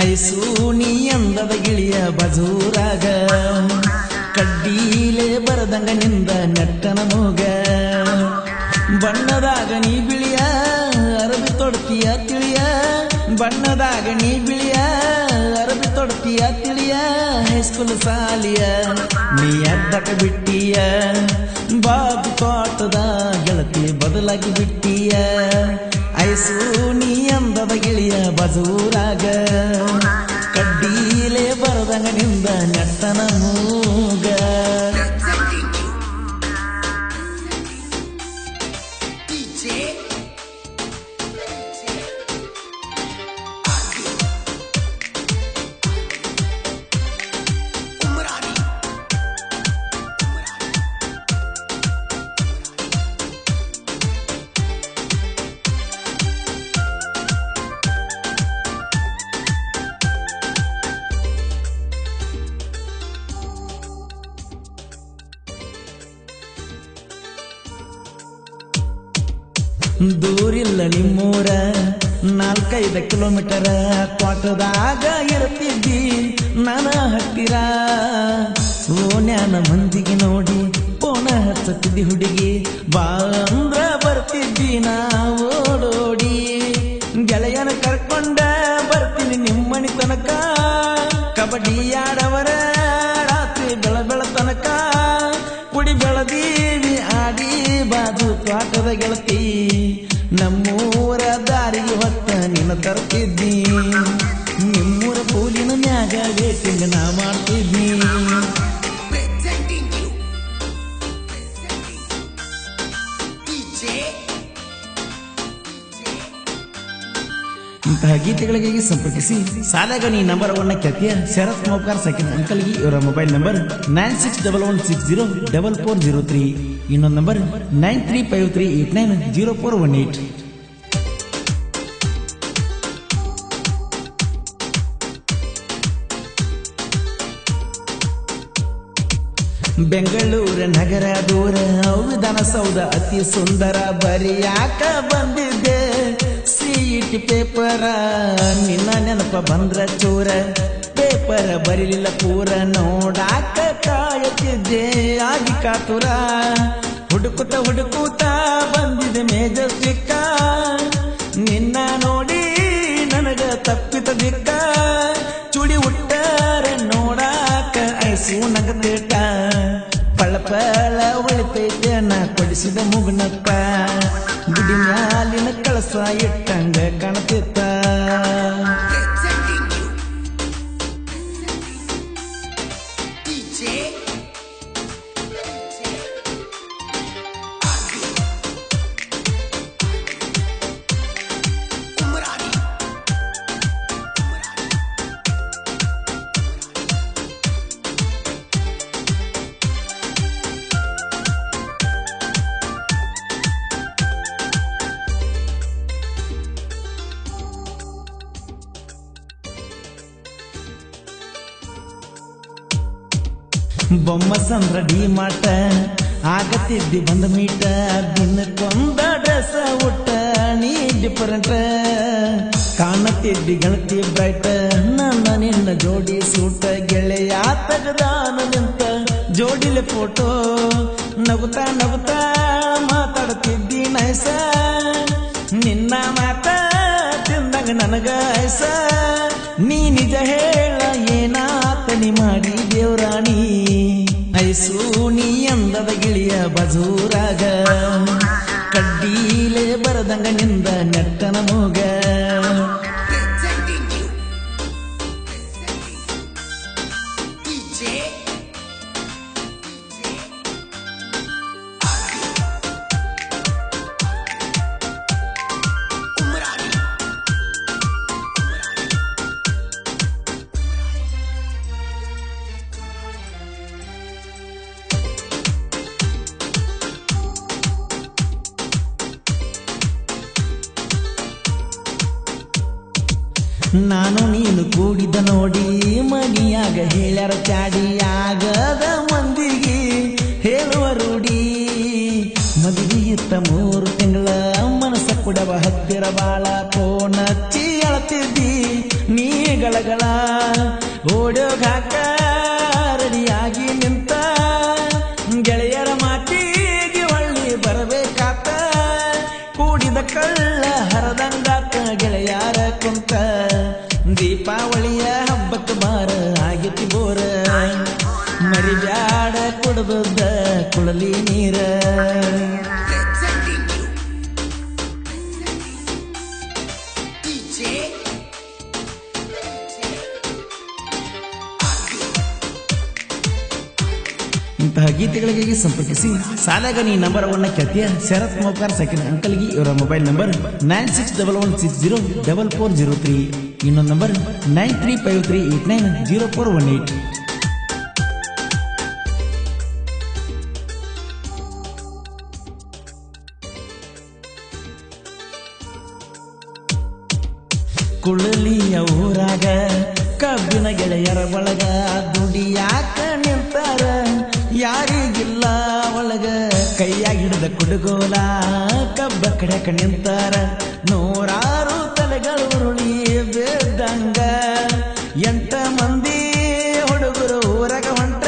Ice ನೀ ಅಂದದ ಗಿಳಿಯ ಬಜೂರಾಗ ಕಡ್ಡೀಲೆ ಬರದಂಗ ನಿಂದ ನೆಟ್ಟನ ಮೂಗ ಬಣ್ಣದಾಗ ನೀ ಬಿಳಿಯ ಅರಬಿ ತೊಡ್ತೀಯ ತಿಳಿಯ ಬಣ್ಣದಾಗ ನೀ ಬಿಳಿಯ ಅರಬಿ ತೊಡ್ತೀಯ ತಿಳಿಯ ಹೈಸ್ಕೂಲ್ ಸಾಲಿಯ ನೀ ಅಡ್ಡಕ ಬಿಟ್ಟಿಯ ಬಾಬು ತೋಟದ ಗೆಳತಿ ಬದಲಾಗಿ ಬಿಟ್ಟಿಯ ಐಸು ನೀ ಅಂದದ ಗಿಳಿಯ ಬಜೂರಾಗ ಕಡ್ಡೀಲೆ ಬರದಂಗ ನಿಂದ ನೆಟ್ಟನ ಮೂಗ ದೂರಿಲ್ಲ ನಿಮ್ಮೂರ 4-5 ಕಿಲೋಮೀಟರ್ ತೋಟದಾಗ ಇರ್ತಿದ್ದಿ ನನ್ನ ಹತ್ತಿರ ಓನ್ಯಾನ ಮಂದಿಗೆ ನೋಡಿ ಪೋನ ಹಚ್ಚತಿದ್ದಿ ಹುಡುಗಿ ಬಾ ಅಂದ್ರ ಬರ್ತಿದ್ದಿ ನಾ ಓಡೋಡಿ ಗೆಳೆಯನ ಕರ್ಕೊಂಡ ಬರ್ತೀನಿ ನಿಮ್ಮನಿ ತನಕ ಕಬಡ್ಡಿ ಆಡವರ ರಾತ್ರಿ ಬೆಳ ತನಕ ಕುಡಿ ಬೆಳದೀವಿ ಆಡಿ ಬಾಜು ತೋಟದ ಗೆಳತಿ ನಮ್ಮೂರ ದಾರಿಗೆ ಹೊತ್ತ ನಿನ್ನ ತರ್ತಿದ್ನಿ ನಿಮ್ಮೂರ ಪೂಲಿನ ಮ್ಯಾಗ ವೇಟಿಂಗ್ ನಾ ಮಾಡ್ತಿದ್ನಿ ಇಂತಹ ಗೀತೆಗಳಿಗೆ ಸಂಪರ್ಕಿಸಿ ಸಾಲಗಣಿ ನಂಬರ್ 1 ಖ್ಯಾತಿಯ ಶರತ್ ಮೌಕಾರ್ ಸೆಕೆಂಡ್ ಅಂಕಲ್ಗೆ ಇವರ ಮೊಬೈಲ್ ನಂಬರ್ 9611604403 ಇನ್ನೊಂದು ನಂಬರ್ 9353890418 ಬೆಂಗಳೂರ ನಗರ ದೂರ ವಿಧಾನಸೌಧ ಅತಿ ಸುಂದರ ಬರಿಯಾಕ ಬಂದಿದ್ದೆ ಸಿಇಟಿ ಪೇಪರ ನಿನ್ನ ನೆನಪ ಬಂದ್ರ ಚೂರ ಪೇಪರ್ ಬರಿಲಿಲ್ಲ ಪೂರ ನೋಡಾಕ ಕಾಯುತ್ತಿದ್ದೆ ಆಗಿ ಕಾತುರ ಹುಡುಕುತ್ತ ಬಂದಿದೆ ಮೇಜಸ್ಟಿಕ್ಕ ನಿನ್ನ ನೋಡಿ ನನಗ ತಪ್ಪಿತ ದಿಕ್ಕ ಚುಡಿ ಉಟ್ಟಾರ ನೋಡಾಕ ಐಸು ನಗದೇಟ ಪಳ ಹೊಳಿತೈತೆ ನಾ ಕೊಡಿಸಿದ ಮುಗುನಕ್ಕ ಗುಡಿ ಮ್ಯಾಲಿನ ಕಳಸ ಇಟ್ಟಂಗ ಕಾಣತಿತ್ತ ಬೊಮ್ಮ ಸಂದ್ರ ಡಿ ಮಾಟ ಆಗತ್ತಿದ್ದಿ ಬಂದ ಮೀಟ ದಿನಕ್ಕೊಂದ ಡ್ರೆಸ್ ಉಟ್ಟ ನೀ ಡಿಫರೆಂಟ್ ಕಾಣತಿದ್ದಿ ಗೆಳತಿ ಬ್ರೈಟ್ ನನ್ನ ನಿನ್ನ ಜೋಡಿ ಸೂಟ ಗೆಳೆಯ ತೆಗದಾನ ನಿಂತ ಜೋಡಿಲೆ ಫೋಟೋ ನಗುತ್ತಾ ಮಾತಾಡ್ತಿದ್ದಿ ನೈಸ ನಿನ್ನ ಮಾತ ತಿಂದಂಗ ನನಗ ಐಸ ನೀ ನಿಜ ಹೇಳ ಏನಾತನಿ ಮಾಡಿ ದೇವ್ರಾಣಿ ಐಸು ನೀ ಅಂದದ ಗಿಳಿಯ ಬಜೂರಾಗ ಕಡ್ಡೀಲೆ ಬರದಂಗ ನಿಂದ ನೆಟ್ಟನ ಮೂಗ ನಾನು ನೀನು ಕೂಡಿದ ನೋಡಿ ಮನಿಯಾಗ ಹೇಳ್ಯಾರ ಚಾಡಿ ಆಗದ ಮಂದಿಗೆ ಹೇಳುವ ರೂಢಿ ಮದುವೆ ಇತ್ತ 3 ತಿಂಗಳ ಮನಸ್ಸ ಕೊಡವ ಹತ್ತಿರ ಬಾಳ ಫೋನ್ ಹಚ್ಚಿ ಅಳತಿದ್ದಿ ನೀಗಳ ಗಳಗಳ ಓಡೋಗಾಕ ರೆಡಿಯಾಗಿ ನಿಂತ ಗೆಳೆಯರ ಮಾತಿಗೆ ಒಳ್ಳಿ ಬರಬೇಕಾತ ಕೂಡಿದ ಕಳ್ಳ ಹರದಂಗಾತ ಗೆಳೆಯರ ಕುಂತ ದೀಪಾವಳಿಯ ಹಬ್ಬಕ್ಕೆ ಬಾರ ಆಗಿತಿ ಬೋರ ಮರಿಬ್ಯಾಡ ಕುಡದ ಕುಳಲಿ ನೀರ ಇಂತಹ ಗೀತೆಗಳಿಗೆ ಸಂಪರ್ಕಿಸಿ ಸಾಲಾಗ ನೀ ನಂಬರ್ 1 ಖ್ಯಾತಿಯ ಶರತ್ ಮೋಕಾರ ಸೆಕೆಂಡ್ ಅಂಕಲ್ಗೆ ಇವರ ಮೊಬೈಲ್ ನಂಬರ್ 9611604403 ಇನ್ನೊಂದು ನಂಬರ್ 9353890418. ಕುಳಲಿಯ ಊರಾಗ ಕಬ್ಬಿನ ಗೆಳೆಯರ ಒಳಗ ದುಡಿಯಾಕ ನಿಂತಾರ ಯಾರಿಗಿಲ್ಲ ಒಳಗ ಕೈಯಾಗಿ ಹಿಡಿದ ಕುಡುಗೋಲ ಕಬ್ಬ ಕಡೆಕ ನಿಂತಾರ ನೂರಾರು ತಲೆಗಳು ಉರುಳಿ ಬೇದಂಗ 8 ಮಂದಿ ಹುಡುಗರು ಊರಾಗ ಹೊಂಟ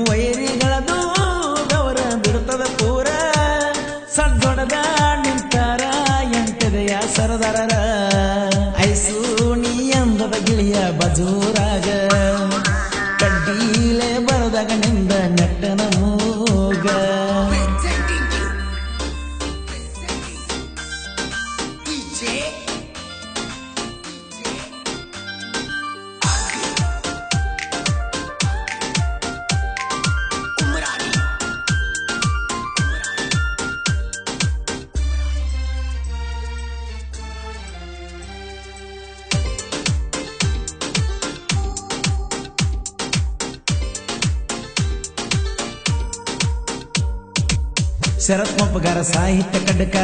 ವೈರಿಗಳದು ಗೌರ ಬಿಡುತ್ತದ ಪೂರ ಸಡ್ಡೊಡದ ನಿಂತಾರ 8 ದೆಯ ಸರದಾರರ ಐಸು ನೀ ಅಂದದ ಗಿಳಿಯ ಬಜೂರಾಗ ಕಡ್ಡೀಲೆ ಬರದಾಗ ನಿಂದ ನೆಟ್ಟನ ಮೂಗ ಶರತ್ ಮಪ್ಪಗಾರ ಸಾಹಿತ್ಯ ಕಡ್ಡಕ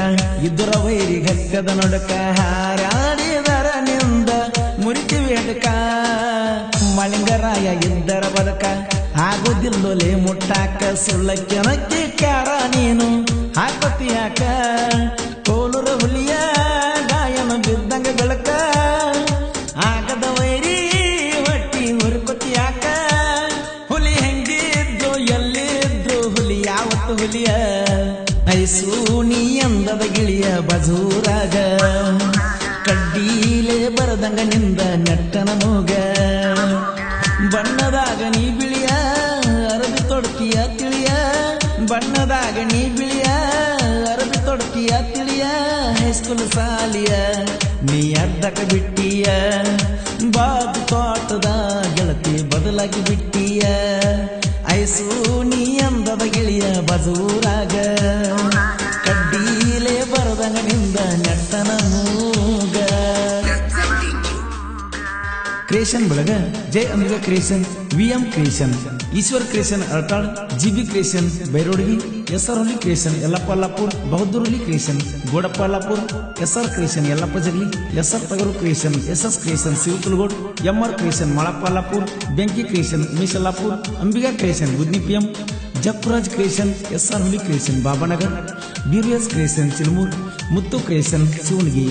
ಇದ್ದುರ ವೈರಿ ಹಕ್ಕದ ನೊಡಕ ಹಾರಾಡಿದರ ನಿಂದ ಮುರಿತಿವಿ ಅಡಕ ಮಳಿಂಗರಾಯ ಇದ್ದರ ಬದಕ ಆಗೋದಿಲ್ಲೊಲೆ ಮುಟ್ಟಾಕ ಸುಳ್ಳಕ್ಕೆನಕ್ಕೆ ಕಾರ ನೀನು ಹಾಕತಿಯಾಕ ಕೋಲುರ ಹುಲಿಯ ಗಾಯನ ಬಿದ್ದಂಗ ಬೆಳಕ ಆಗದ ವೈರಿ ಹೊಟ್ಟಿ ಹುರ್ಕೊತಿಯಾಕ ಹುಲಿ ಹೆಂಗಿದ್ರು ಎಲ್ಲಿದ್ರು ಹುಲಿ ಯಾವತ್ತು ಹುಲಿಯ ಐಸು ನೀ ಅಂದದ ಗಿಳಿಯ ಬಜೂರಾಗ ಕಡ್ಡೀಲೆ ಬರದಂಗ ನಿಂದ ನೆಟ್ಟನ ಮೂಗ ಬಣ್ಣದಾಗ ನೀ ಬಿಳಿಯ ಅರಬಿ ತೊಡ್ತಿಯ ತಿಳಿಯ ಬಣ್ಣದಾಗ ನೀ ಬಿಳಿಯ ಅರಬಿ ತೊಡ್ತಿಯ ತಿಳಿಯ ಹೈಸ್ಕೂಲ್ ಸಾಲಿಯ ನೀ ಅಡ್ಡಕ ಬಿಟ್ಟಿಯ ಬಾದು ತೋಟದ ಗೆಳತಿ ಬದಲಾಗಿ ಬಿಟ್ಟಿಯ ಐಸು ನೀ ಅಂದದ ಗಿಳಿಯ ಬಜೂರಾಗ ಕಡ್ಡೀಲೆ ಬರದಂಗ ನಿಂದ ನೆಟ್ಟನ ಮೂಗ. Creation Belaga Jai Ambiga creation, V M creation, Eshwar creation Artal, G B creation Bairodgi, S R Huli creation Yallappa Allapur, Bahadur Huli creation Godappa Allapur, S R creation Yallappa Jagali, S R Tagaru creation, S S creation Shivatulgod, M R creation Malappa Allapur, Benki creation Umesh Allapur, Ambiga creation Gudni P M, Jakkuraj creation S R Huli creation Babanagar, Biriyas creation Chilmur, Muttu creation Shivanagi.